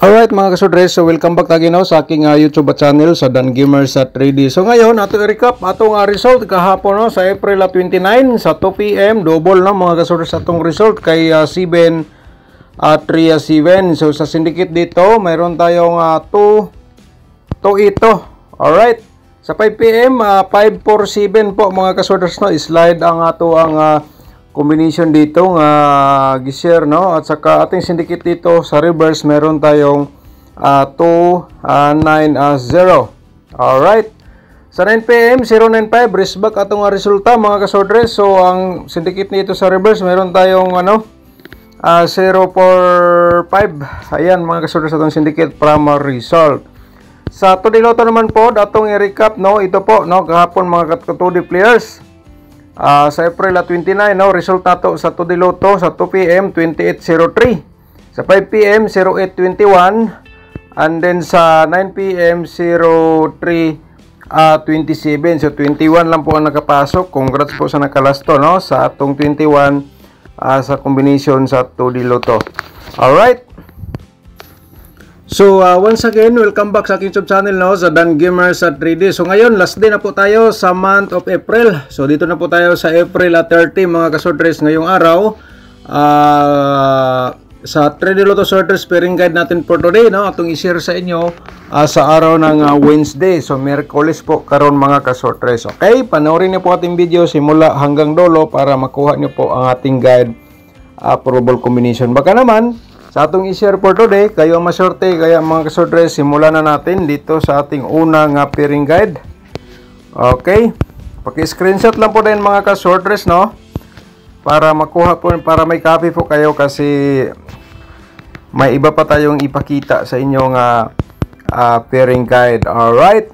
Alright mga kasudres, so welcome back again sa aking YouTube channel sa Dan Gamer sa 3D. So ngayon, ato i-recap atong result kahapon sa April 29 sa 2 PM. Double mga kasudres atong result kay 7 3-7. So sa syndicate dito, mayroon tayong 2 ito. Alright. Sa 5 PM, 5-4-7 po mga kasudres slide ang ato ang combination dito nga gi-share at saka ating syndicate dito sa reverse meron tayong 2-9-0. Alright, sa 9 PM 095 resback atong resulta mga kasodres. So ang syndicate nito sa reverse meron tayong 045. Ayan mga kasodres atong syndicate primary result. Sa Todiloto naman po atong i-recap ito po kahapon mga katudi players. Sa April 29 result nato sa Todiloto sa 2 PM 2803, sa 5 PM 0821, and then sa 9 PM 0327. So 21 lang po ang nakapasok. Congrats po sa nakalasto sa atong 21 sa combination sa Todiloto. Alright. So once again, welcome back sa aking YouTube channel sa Dan Gamer sa 3D. So ngayon, last day na po tayo sa month of April. So dito na po tayo sa April 30 mga kasordres ngayong araw. Sa 3D Lotto Sorters pairing guide natin for today atong i-share sa inyo sa araw ng Wednesday. So Miyerkules po karon mga kasordres. Okay, panoorin niyo po ating video simula hanggang dulo para makuha niyo po ang ating guide probable combination. Baka naman sa atong i-share for today, kayo ang masorte, kaya mga kasordres, simulan na natin dito sa ating unang pairing guide. Okay, paki-screenshot lang po din mga kasordres para makuha po, para may copy po kayo kasi may iba pa tayong ipakita sa inyong pairing guide. Alright.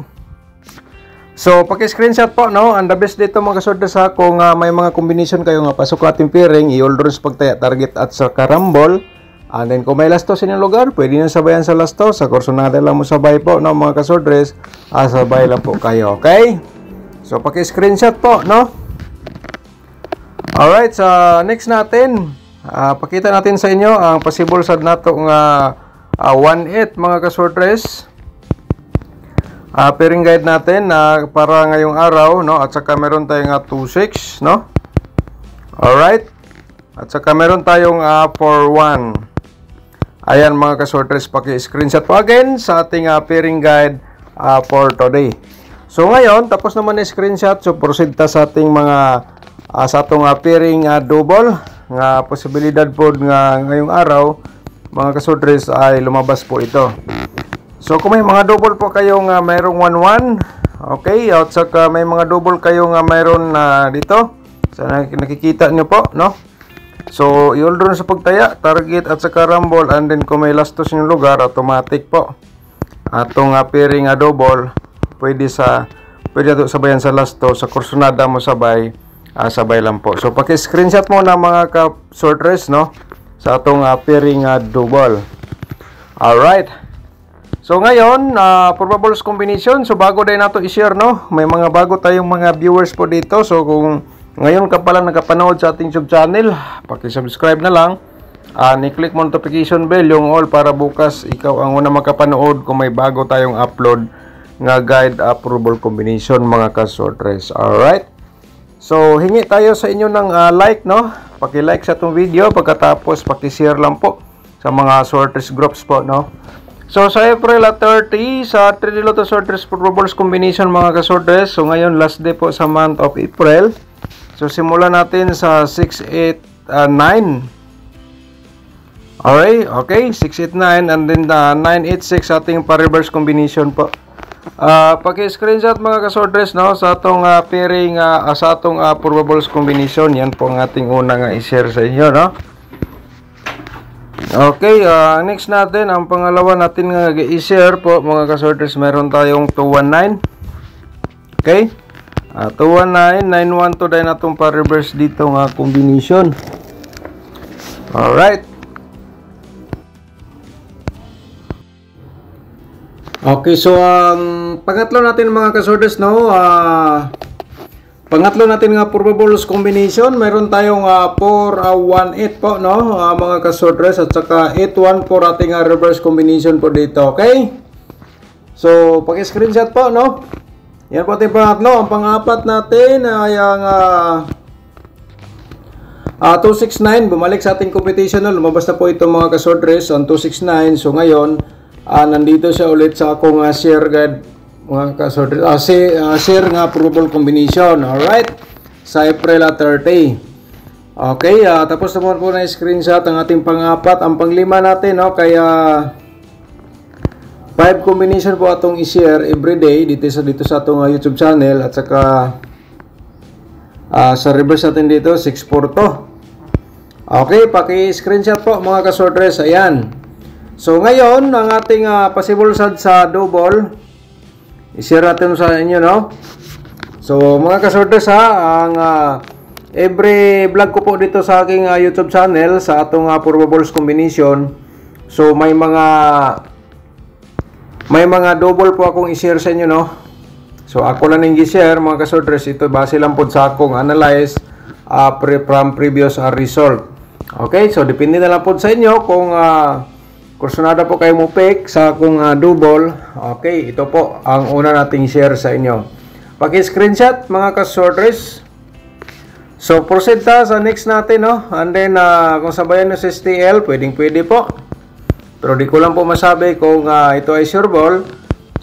So, paki-screenshot po and the best dito mga kasordres kung may mga combination kayo pasok ating pairing, i-all-drawns pagtaya target at sa karambol. And then kung may lastos sa inyong lugar, pwede nyo sabayan sa lastos. Sa kursunada lang mo sabay po mga kasordres. Sabay lang po kayo, okay? So paki-screenshot po Alright, sa next natin, pakita natin sa inyo ang possible sad nato nga 1-8 mga kasordres. Pairing guide natin para ngayong araw at saka meron tayong 2-6 Alright. At saka meron tayong 4-1. Ayan mga kasordres, paki-screenshot po again sa ating pairing guide for today. So ngayon, tapos naman na screenshot, so proceed ta sa ating mga sa atong pairing double nga posibilidad po nga ngayong araw mga kasordres ay lumabas po ito. So kung may mga double po kayo nga mayroong 1-1, okay, at saka may mga double kayo nga mayroon dito, so nakikita nyo po so i-all-drawn sa pagtaya target at saka rumble, and then kung may lastos yung lugar, automatic po atong pairing double pwede ato sabayan sa lastos, sa kursunada mo sabay sabay lang po. So paki-screenshot mo na mga ka-sorters sa atong pairing double. Alright. So ngayon, probable combination. So bago din nato i-share may mga bago tayong mga viewers po dito. So kung ngayon ka pala nakapanood sa ating YouTube channel, paki-subscribe na lang. Ni-click mo notification bell yung all para bukas ikaw ang una makapanood kung may bago tayong upload nga guide probable combination mga ka-sorters. Alright. So hingi tayo sa inyo ng like paki-like sa itong video, pagkatapos paki-share lang po sa mga sorters groups po So sa April 30 sa 3D Lotto Sorters probable combination mga ka-sorters. So ngayon last day po sa month of April. So simulan natin sa 689. Alright, okay, 689 and then 986 ating pa-reverse combination po. Paki-screenshot mga ka-sorters sa atong pairing sa atong probable combination. Yan po ang ating unang i-share sa inyo Okay, next natin ang pangalawa natin nga i-share po mga ka-sorters, meron tayong 219. Okay? 219, 912 dahil natong pa-reverse dito nga combination. Alright. Okay, so ang pangatlo natin mga kasorders Pangatlo natin nga probables combination, meron tayong 4-1-8 po, no, mga kasordres, at saka 8-1 for ating reverse combination po dito, okay? So, paki-screenshot po, no? Yan po ating pangatlo. Ang pang-apat natin ay ang 269, bumalik sa ating competition, no? Lumabas na po ito mga kasordres, ang 269. So, ngayon, nandito siya ulit sa akong share guide, mga kasordres, share nga probable combination, alright, sa April 30. Okay, tapos naman po na screenshot ang ating pang-apat. Ang pang-lima natin, no, kaya 5 combination po atong i-share everyday dito sa atong YouTube channel, at saka sa reverse natin dito 642. Okay, paki-screenshot po mga kasordres, ayan. So ngayon, ang ating possible sad sa double, i-share natin sa inyo, no? So, mga kasordres, ang every vlog ko po dito sa aking YouTube channel, sa atong probables combination, so may mga double po akong i-share sa inyo, no? So, ako lang yung i-share, mga kasordres, ito base lang po sa akong analyze from previous result. Okay, so depende na lang po sa inyo kung kursunada po kayo mo pick sa akong double. Okay, ito po ang una nating share sa inyo. Paki-screenshot mga kasordres. So, proceed ta sa next natin, no? And then, kung sabayan nyo sa STL, pwede po. Pero di ko lang po masabi kung ito ay sureball.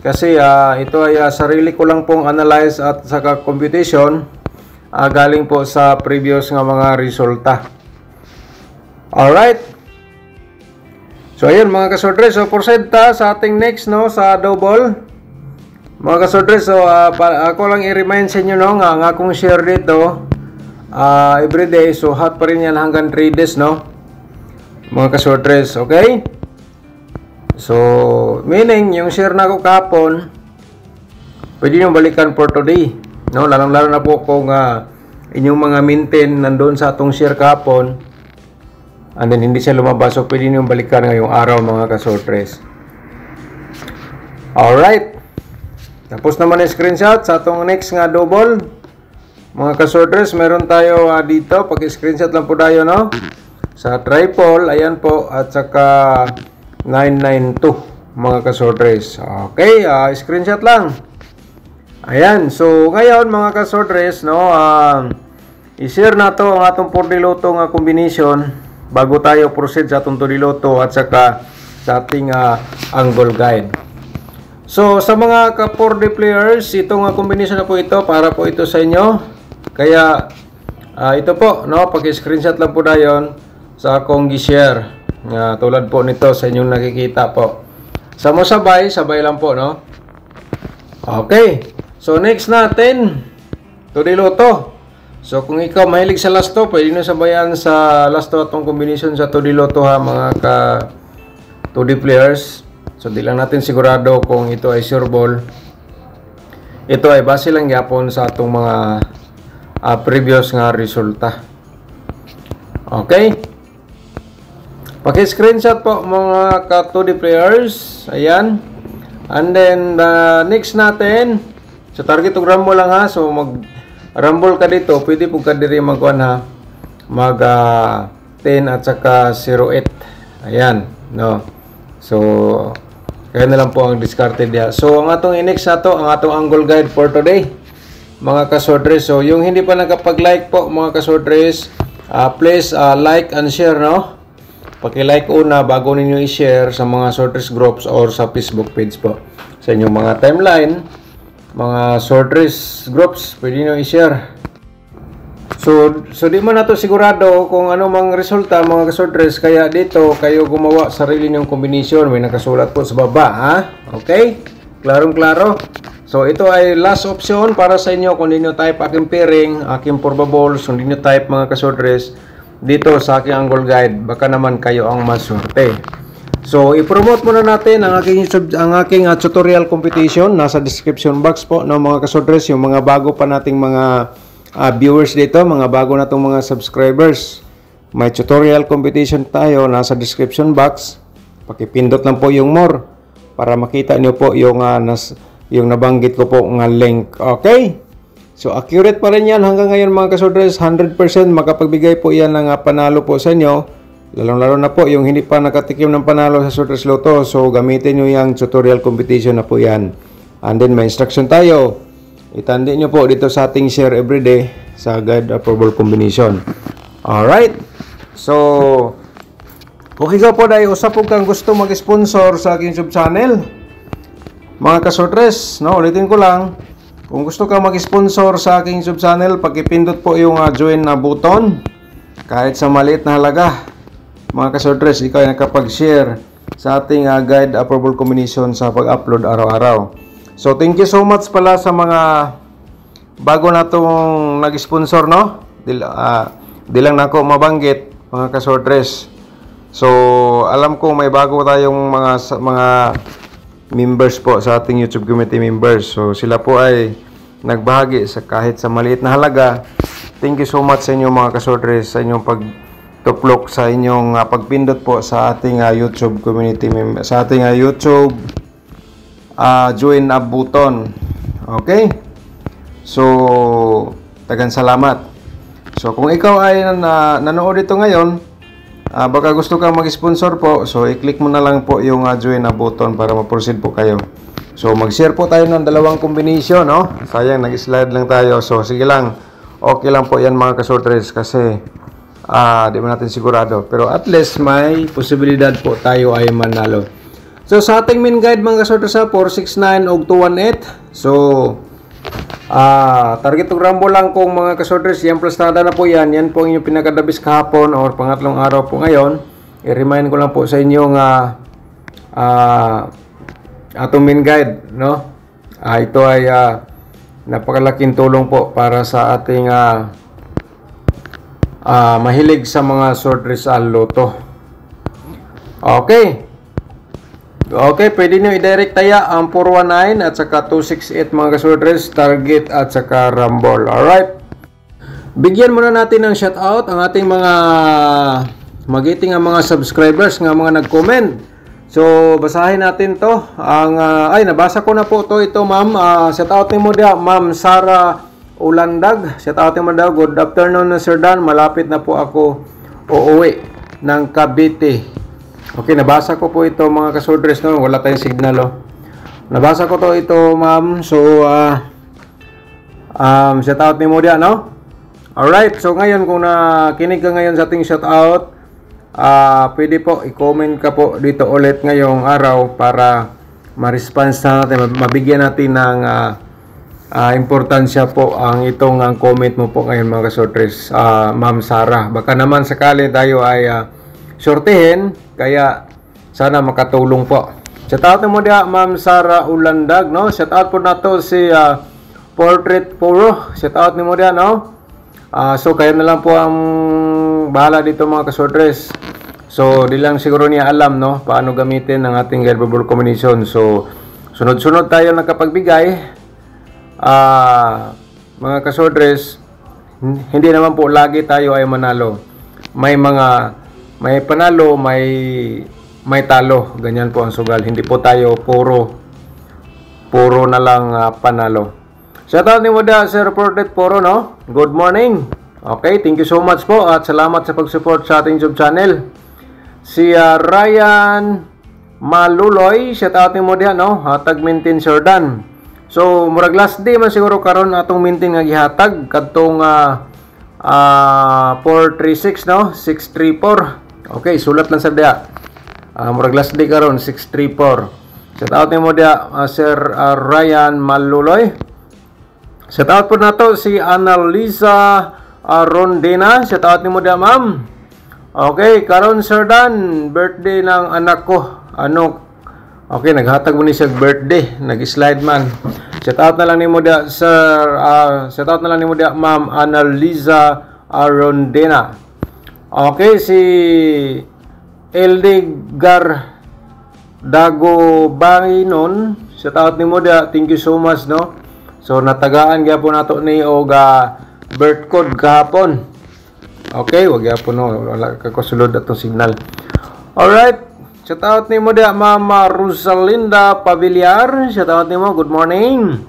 Kasi ito ay sarili ko lang pong analyze at saka computation. Galing po sa previous nga mga resulta. Alright. So, ayun mga kasordres. So, proceed ta sa ating next, no? Sa double. Mga kasordres, so, ako lang i-remind sa inyo, no? Nga akong share dito everyday. So, hot pa rin yan hanggang 3 days, no? Mga kasordres, okay? So, meaning, yung share na ako kahapon, pwede nyo balikan for today, no? Lalong-lalo na po kung inyong mga maintain nandun sa atong share kahapon, and then hindi siya lumabas, so pwede nyo balikan ngayong araw mga kasordres. Alright. Tapos naman yung screenshot sa atong next nga double. Mga kasordres, meron tayo dito. Paki-screenshot lang po tayo, no? Sa triple, ayan po. At saka 992, mga kasordres. Okay, screenshot lang. Ayan. So, ngayon, mga kasordres, no? I-share na to ang atong 4D Lotto nga combination bago tayo proceed sa atong 2D Lotto at saka sa ating angle guide. So, sa mga ka-4D players, itong combination na po ito, para po ito sa inyo. Kaya, ito po, no? Paki-screenshot lang po dayon sa akong gi-share. Tulad po nito sa inyong nakikita po. Sa mo sabay lang po, no? Okay. So, next natin, 2D Lotto. So, kung ikaw mahilig sa lasto, pwede nyo sabayan sa lasto atong combination sa 2D Lotto, ha, mga ka-2D players. So, di lang natin sigurado kung ito ay sureball. Ito ay base lang yapon sa atong mga previous nga resulta. Okay? Paki-screenshot po mga ka-2D players. Ayan. And then, next natin, so target to rumble lang, ha. So, mag-rumble ka dito. Pwede po ka diri mag-1, ha. Mag 10 at saka 08. Ayan. No. So, kaya na lang po ang discarded niya. So, ang atong next na to, ang atong angle guide for today, mga kasordres. So, yung hindi pa nakapag-like po, mga kasordres, please like and share, no? Paki-like una bago ninyo i-share sa mga sorters groups or sa Facebook page po. Sa inyong mga timeline, mga sorters groups, pwede nyo i-share. So di man nato sigurado kung ano mang resulta, mga kasordres, kaya dito kayo gumawa sarili nyong combination. May nakasulat po sa baba, ha? Okay? Klarong-klaro. So ito ay last option para sa inyo kung hindi nyo type aking pairing, aking probables, kung hindi nyo type mga kasordres dito sa aking angle guide, baka naman kayo ang maswerte. So i-promote muna natin ang aking tutorial competition. Nasa description box po, no, mga kasordres, yung mga bago pa nating mga viewers dito, mga bago na itong mga subscribers. May tutorial competition tayo, nasa description box. Pakipindot lang po yung more para makita nyo po yung nabanggit ko po ng link. Okay? So, accurate pa rin yan hanggang ngayon mga kasodres. 100% makapagbigay po yan ng panalo po sa inyo. Lalong-lalo na po yung hindi pa nakatikim ng panalo sa Sodres Lotto. So, gamitin nyo yung tutorial competition na po yan. And then, may instruction tayo. Itandi nyo po dito sa ating share everyday sa guide approval combination. Alright. So, kung ikaw po dahil usap po kang gusto mag-sponsor sa aking YouTube channel, mga kasodres, no, ulitin ko lang. Kung gusto kang mag-sponsor sa aking YouTube channel, pakipindot po yung join na button. Kahit sa maliit na halaga, mga kasodres, ikaw ay nakapag-share sa ating guide approval combination sa pag-upload araw-araw. So, thank you so much pala sa mga bago na itong nag-sponsor, no? Di lang na ako mabanggit, mga kasodres. So, alam ko may bago tayong mga members po sa ating YouTube community members. So, sila po ay nagbahagi sa kahit sa maliit na halaga. Thank you so much sa inyo mga kasodres, sa inyong pagtuplok, sa inyong pagpindot po sa ating YouTube community member, sa ating YouTube join up button. Okay? So, tagang salamat. So, kung ikaw ay nanood dito ngayon, baka gusto kang mag-sponsor po, so i-click mo na lang po yung join na button para ma-proceed po kayo. So mag-share po tayo ng dalawang combination, no? Sayang, nag-slide lang tayo. So sige lang, okay lang po yan mga kasodres kasi di ba natin sigurado. Pero at least may posibilidad po tayo ay manalo. So sa ating main guide mga kasodres 469 og 218. So target og rambo lang kung mga kasodres, yan plastada na po yan. Yan po yung pinakadabis kahapon or pangatlong araw po ngayon. I-remind ko lang po sa inyo nga atong main guide, no? Ito ay napakalaking tulong po para sa ating mahilig sa mga short result Lotto. Okay, pwede nyo i-direct taya ang 419 at saka 268 mga kasodres, target at saka rumble. Alright. Bigyan muna natin ng shoutout ang ating mga magiting ang mga subscribers nga mga nag-comment. So, basahin natin to. Nabasa ko na po to. Ito, ma'am. Shoutout ni mo dia, ma'am Sara Ulandag. Shoutout ni mo daw. Good afternoon, Sir Dan. Malapit na po ako uuwi ng Cavite. Okay, nabasa ko po ito mga kasodres, no? Wala tayong signal, oh. Nabasa ko to ito, ma'am. So, shout out ni mo diyan, no? Alright, so ngayon kung nakinig ka ngayon sa ating shout out, pwede po i-comment ka po dito ulit ngayong araw para ma-response natin, mabigyan natin ng importansya po ang itong comment mo po ngayon mga kasodres, ma'am Sara. Baka naman sakali tayo ay sortehin, kaya sana makatulong po. Shout out mo dia, ma'am Sara Ulandag, no? Shout out po na to si Portrait Puro. Shout out ni mo dia, no? So kayo na lang po ang bahala dito mga kasodres. So di lang siguro niya alam, no, paano gamitin ang ating verbal combination. So sunod-sunod tayo nakapagbigay. Mga kasodres, hindi naman po lagi tayo ay manalo. May panalo, may talo. Ganyan po ang sugal. Hindi po tayo puro na lang panalo. Shoutout ni mo da, Sir Portet Poro, no? Good morning. Okay, thank you so much po at salamat sa pag-support sa ating YouTube channel. Si Ryan Maluloy, shoutout ni mo da, no? Hatag maintain Sir Dan. So, murag last day man siguro karon atong maintain nga gihatag kadtong 436, no? 634. Okay, sulat lang sa dia. Murag last day karon 634. Shout out ni mo dia, Sir Ryan Maluloy. Shout out po nato si Annalisa Rondena. Shout out ni mo dia, ma'am. Okay, karon Sir Dan, birthday ng anak ko. Okay, naghatag mo ni siya birthday, nag-slide man. Shout out na lang ni mo dia, Sir. Shout out na lang ni mo dia, ma'am Annalisa Rondena. Okay, si Eldegar Dagobanginon, shout out ni mo dia, thank you so much, no? So natagaan gyapon nato ni og birth code kahapon. Okay, wag gyapon, no, wala ka kusulod atong signal. Alright, shout out ni mo dia, Mama Rosalinda Pavillar, shout out ni mo, good morning.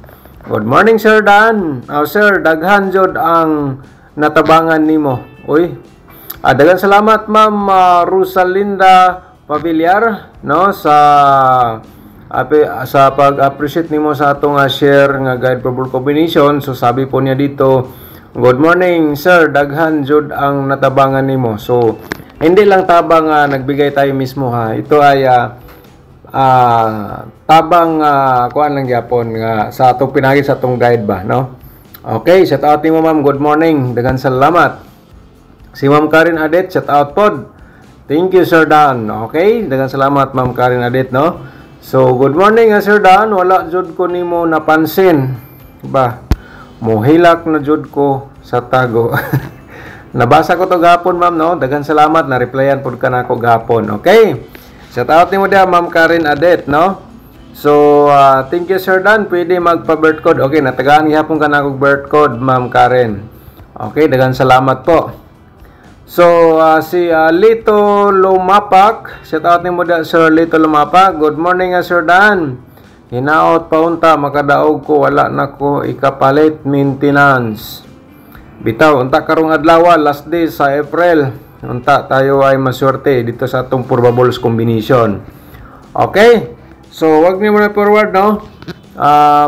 Good morning, Sir Dan. Sir, daghan jud ang natabangan nimo. Uy. Daghan salamat, Ma'am Rosalinda Pavillar, no, sa pag-appreciate nimo sa atong share nga guide probable combination. So sabi po niya dito, good morning, sir, daghan jud ang natabangan nimo. So hindi lang tabang nagbigay tayo mismo ha. Ito ay tabang kuan lang gyapon nga sa atong pinagi sa atong guide ba, no? Okay, shout out nimo ma'am, good morning, daghan salamat. Si Ma'am Karen Adet, shout out pod. Thank you, Sir Dan. Okay, daghan salamat Ma'am Karen Adet, no? So good morning Sir Dan, wala jud ko nimo napansin ba, mohilak na jud ko sa tago. Nabasa ko to gapon ma'am, no? Daghan salamat, na replyan pod ka nako gapon. Okay, shout out nimo dia Ma'am Karen Adet, no? So thank you Sir Dan, pwede magpa-birth code. Okay, natagaan gihapon ka nako birth code Ma'am Karen. Okay, daghan salamat po. So si Lito Lumapak, shout out nimo dia Sir Lito Lumapak. Good morning Sir Dan. Hinaot paunta makadaog ko, wala nako ikapalit maintenance. Bitaw unta karong adlaw, last day sa April. Unta tayo ay maswerte dito sa atong probables combination. Okay? So wag niyo muna forward, no?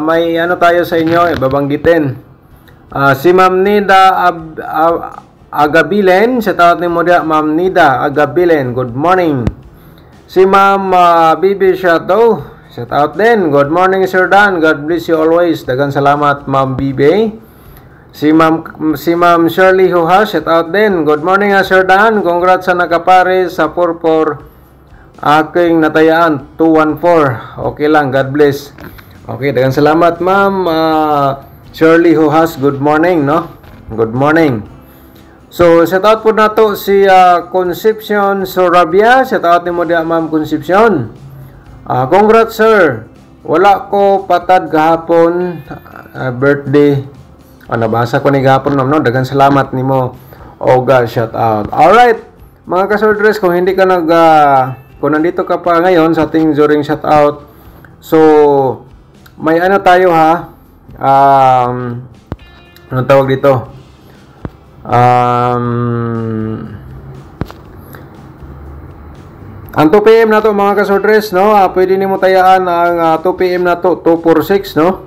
May ano tayo sa inyo, babanggitin. Si Ma'am Nida Agabilen, shout out nimo dia Ma'am Nida Agabilen. Good morning. Si Ma'am Bibi Shadow, shout out din. Good morning Sir Dan. God bless you always. Daghang salamat Ma'am Bibi. Si Ma'am Shirley Huha, shout out din. Good morning Sir Dan. Congrats sa nakapare sa 44 aking natayaan 214. Okay lang, God bless. Okay, daghang salamat Ma'am Shirley Huhas. Good morning, no? Good morning. So, shout out po nato si Concepcion Sorabia. Shout out nimo dia Ma'am Concepcion. Congrats sir. Wala ko patad gahapon birthday. Nabasa ko ni gahapon ma'am, no? Daghang salamat nimo. Oga, shout out. Alright, mga kasordres, kung hindi ka kung nandito ka pa ngayon sa ating during shout out, so may ano tayo ha, ano tawag dito, ang 2 PM na to mga kasordres, no? Pwede nimo tayaan ang 2 PM na to, 246, no?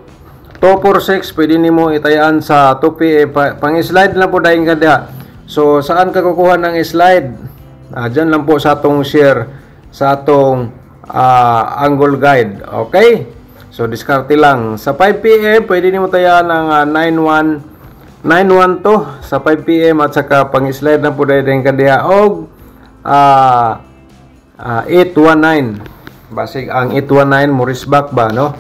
246 pwede nimo itayaan sa 2 PM. Pang-slide lang po dahil ka diha. So saan ka kukuha ng slide? Diyan lang po sa atong share sa atong angle guide. Okay? So diskarte lang. Sa 5 PM pwede nimo tayaan ang 912 sa 5 PM at saka pang-slide lang po dahil ka diha og 819. Basig ang 819 Morrisback ba, no?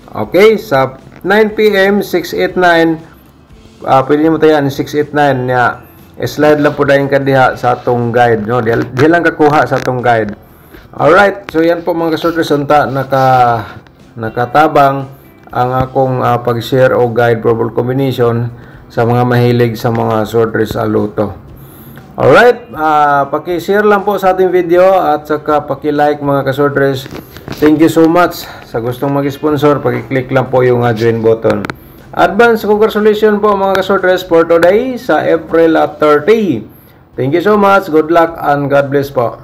Okay, sa 9 PM 689 pwede mo tayan 689 nya slide lang po dahil ka diha sa atong guide, no? Di lang kakuha sa atong guide. Alright, so yan po mga kasordres, unta nakatabang ang akong pag-share o guide probable combination sa mga mahilig sa mga swordres luto. Alright, paki-share lang po sa ating video at saka paki-like mga kaswordres. Thank you so much. Sa gustong mag-sponsor, paki-click lang po yung join button. Advance congratulations po mga kaswordres for today sa April 30. Thank you so much. Good luck and God bless po.